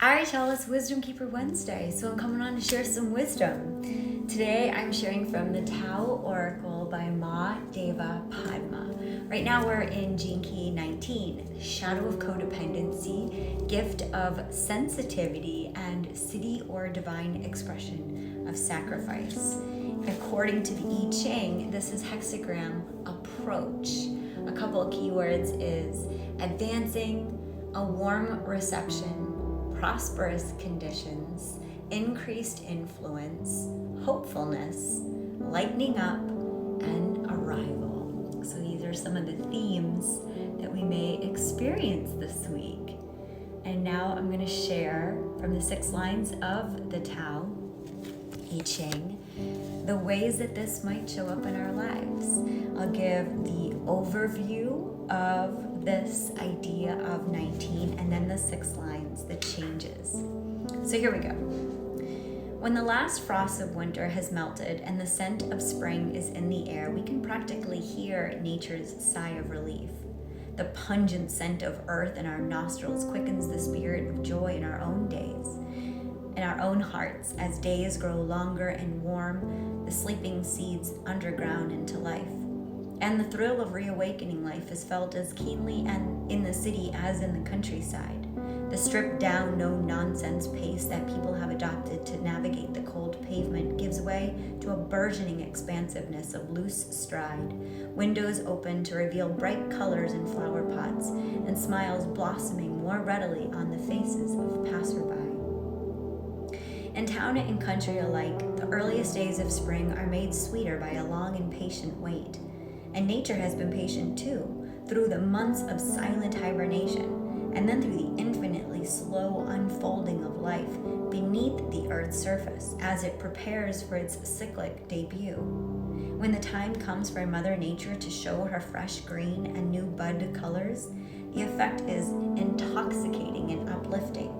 Alright, y'all, it's Wisdom Keeper Wednesday, so I'm coming on to share some wisdom. Today I'm sharing from the Tao Oracle by Ma Deva Padma. Right now we're in Gene Key 19, Shadow of Codependency, Gift of Sensitivity, and City or Divine Expression of Sacrifice. According to the I Ching, this is hexagram approach. A couple of keywords is advancing, a warm reception, prosperous conditions, increased influence, hopefulness, lightening up, and arrival. So these are some of the themes that we may experience this week. And now I'm going to share from the 6 lines of the Tao, I Ching, the ways that this might show up in our lives. I'll give the overview of this idea of 19 and then the 6 lines, the changes. So here we go. When the last frost of winter has melted and the scent of spring is in the air, we can practically hear nature's sigh of relief. The pungent scent of earth in our nostrils quickens the spirit of joy in our own days, in our own hearts. As days grow longer and warm, the sleeping seeds underground into life. And the thrill of reawakening life is felt as keenly and in the city as in the countryside. The stripped down, no nonsense pace that people have adopted to navigate the cold pavement gives way to a burgeoning expansiveness of loose stride. Windows open to reveal bright colors in flower pots and smiles blossoming more readily on the faces of passerby. In town and country alike, the earliest days of spring are made sweeter by a long and patient wait. And nature has been patient too, through the months of silent hibernation, and then through the infinitely slow unfolding of life beneath the earth's surface as it prepares for its cyclic debut. When the time comes for Mother Nature to show her fresh green and new bud colors, the effect is intoxicating and uplifting.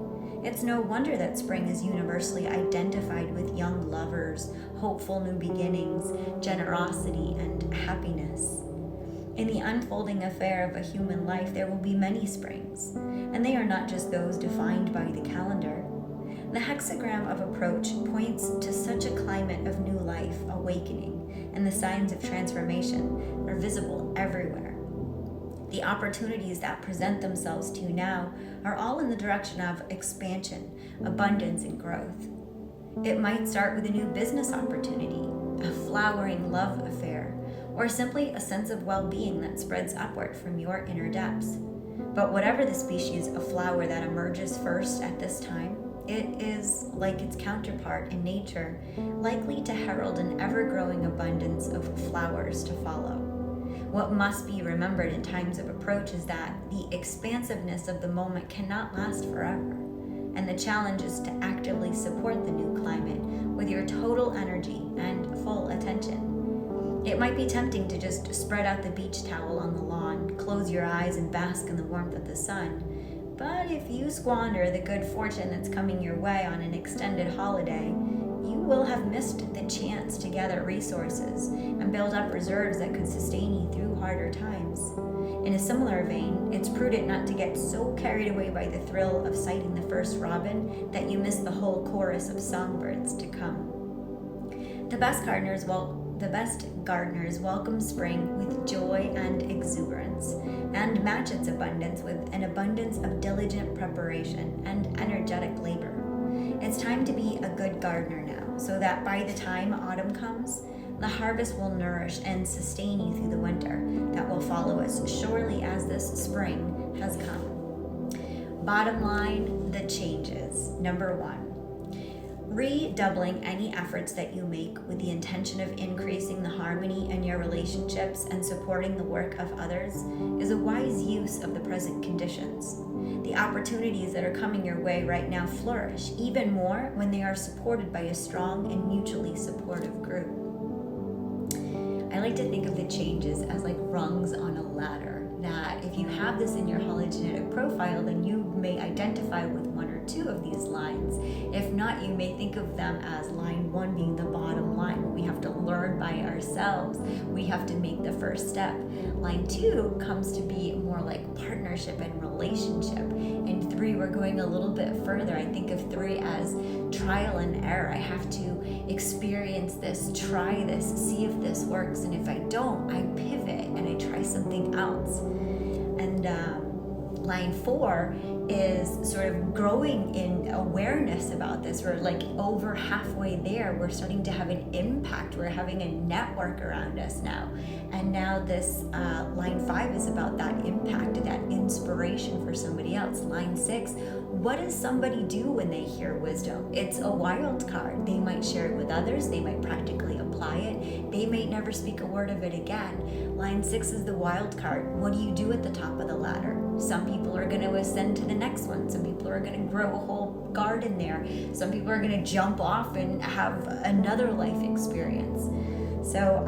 It's no wonder that spring is universally identified with young lovers, hopeful new beginnings, generosity, and happiness. In the unfolding affair of a human life, there will be many springs, and they are not just those defined by the calendar. The hexagram of approach points to such a climate of new life awakening, and the signs of transformation are visible everywhere. The opportunities that present themselves to you now are all in the direction of expansion, abundance, and growth. It might start with a new business opportunity, a flowering love affair, or simply a sense of well-being that spreads upward from your inner depths. But whatever the species of flower that emerges first at this time, it is, like its counterpart in nature, likely to herald an ever-growing abundance of flowers to follow. What must be remembered in times of approach is that the expansiveness of the moment cannot last forever, and the challenge is to actively support the new climate with your total energy and full attention. It might be tempting to just spread out the beach towel on the lawn, close your eyes, and bask in the warmth of the sun. But if you squander the good fortune that's coming your way on an extended holiday, you will have missed the chance to gather resources and build up reserves that could sustain you through harder times. In a similar vein, it's prudent not to get so carried away by the thrill of sighting the first robin that you miss the whole chorus of songbirds to come. The best gardeners welcome spring with joy and exuberance, and match its abundance with an abundance of diligent preparation and energetic labor. It's time to be a good gardener now, so that by the time autumn comes, the harvest will nourish and sustain you through the winter that will follow as surely as this spring has come. Bottom line, the changes. Number 1. Redoubling any efforts that you make with the intention of increasing the harmony in your relationships and supporting the work of others is a wise use of the present conditions. The opportunities that are coming your way right now flourish even more when they are supported by a strong and mutually supportive group. I like to think of the changes as like rungs on a ladder, that if you have this in your hologenetic profile, then you may identify with 1 or part 2 of these lines. If not, you may think of them as line 1 being the bottom line. We have to learn by ourselves. We have to make the first step. Line 2 comes to be more like partnership and relationship. And 3, we're going a little bit further. I think of 3 as trial and error. I have to experience this, try this, see if this works. And if I don't, I pivot and I try something else. And line 4 is sort of growing in awareness about this. We're like over halfway there. We're starting to have an impact. We're having a network around us now. And now this line 5 is about that impact, that inspiration for somebody else. Line 6, what does somebody do when they hear wisdom? It's a wild card. They might share it with others. They might practically apply it. They may never speak a word of it again. Line 6 is the wild card. What do you do at the top of the ladder? Some people are going to ascend to the next one. Some people are going to grow a whole garden there. Some people are going to jump off and have another life experience. So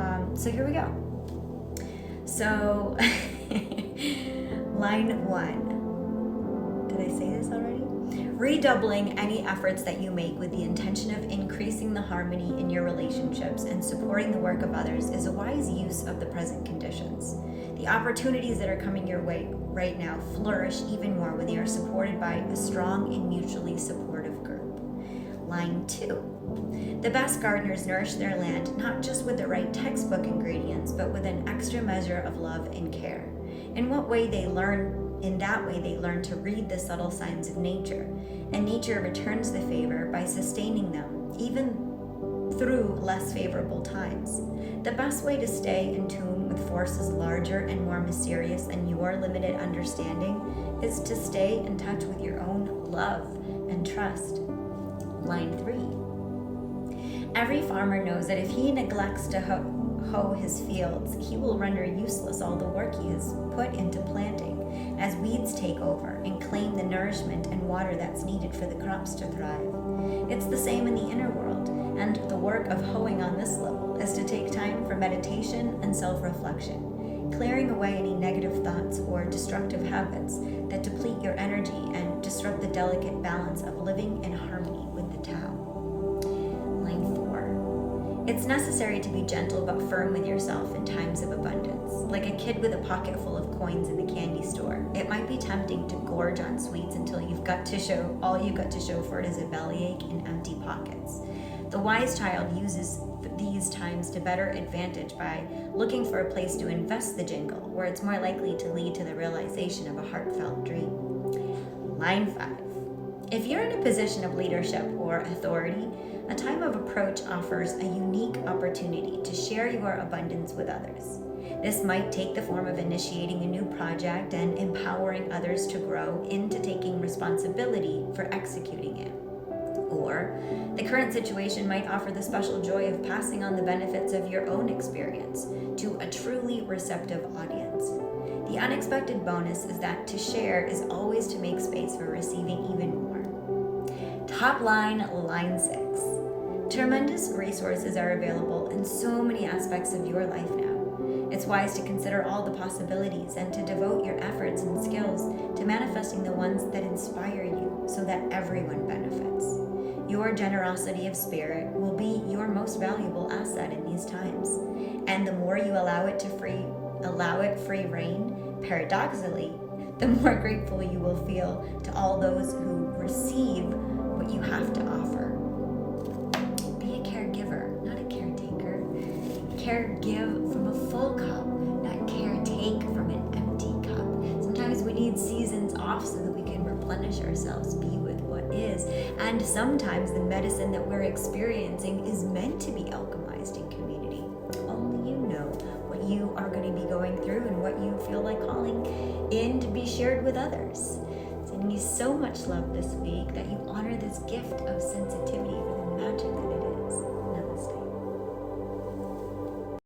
here we go. So line 1. Did I say this already? Redoubling any efforts that you make with the intention of increasing the harmony in your relationships and supporting the work of others is a wise use of the present conditions. The opportunities that are coming your way right now flourish even more when they are supported by a strong and mutually supportive group. Line 2. The best gardeners nourish their land not just with the right textbook ingredients, but with an extra measure of love and care. In that way they learn to read the subtle signs of nature, and nature returns the favor by sustaining them, even through less favorable times. The best way to stay in tune with forces larger and more mysterious than your limited understanding is to stay in touch with your own love and trust. Line 3. Every farmer knows that if he neglects to hoe his fields, he will render useless all the work he has put into planting, as weeds take over and claim the nourishment and water that's needed for the crops to thrive. It's the same in the inner world, and the work of hoeing on this level is to take time for meditation and self-reflection, clearing away any negative thoughts or destructive habits that deplete your energy and disrupt the delicate balance of living in harmony with the Tao. Line 4. It's necessary to be gentle but firm with yourself in times of abundance. Like a kid with a pocket full of coins in the candy store, it might be tempting to gorge on sweets until all you've got to show for it is a bellyache and empty pockets. The wise child uses these times to better advantage by looking for a place to invest the jingle, where it's more likely to lead to the realization of a heartfelt dream. Line 5. If you're in a position of leadership or authority, a time of approach offers a unique opportunity to share your abundance with others. This might take the form of initiating a new project and empowering others to grow into taking responsibility for executing it. Or the current situation might offer the special joy of passing on the benefits of your own experience to a truly receptive audience. The unexpected bonus is that to share is always to make space for receiving even more. Top line, line 6. Tremendous resources are available in so many aspects of your life now. It's wise to consider all the possibilities and to devote your efforts and skills to manifesting the ones that inspire you so that everyone benefits. Your generosity of spirit will be your most valuable asset in these times. And the more you allow it free reign, paradoxically, the more grateful you will feel to all those who receive what you have to offer. Be a caregiver, not a caretaker. Caregive from a full cup, not caretake from an empty cup. Sometimes we need seasons off so that we can replenish ourselves, be with what is. And sometimes the medicine that we're experiencing is meant to be alchemized in community. Only you know what you are going to be going through and what you feel like calling in to be shared with others. Sending you so much love this week that you honor this gift of sensitivity for the magic that it is.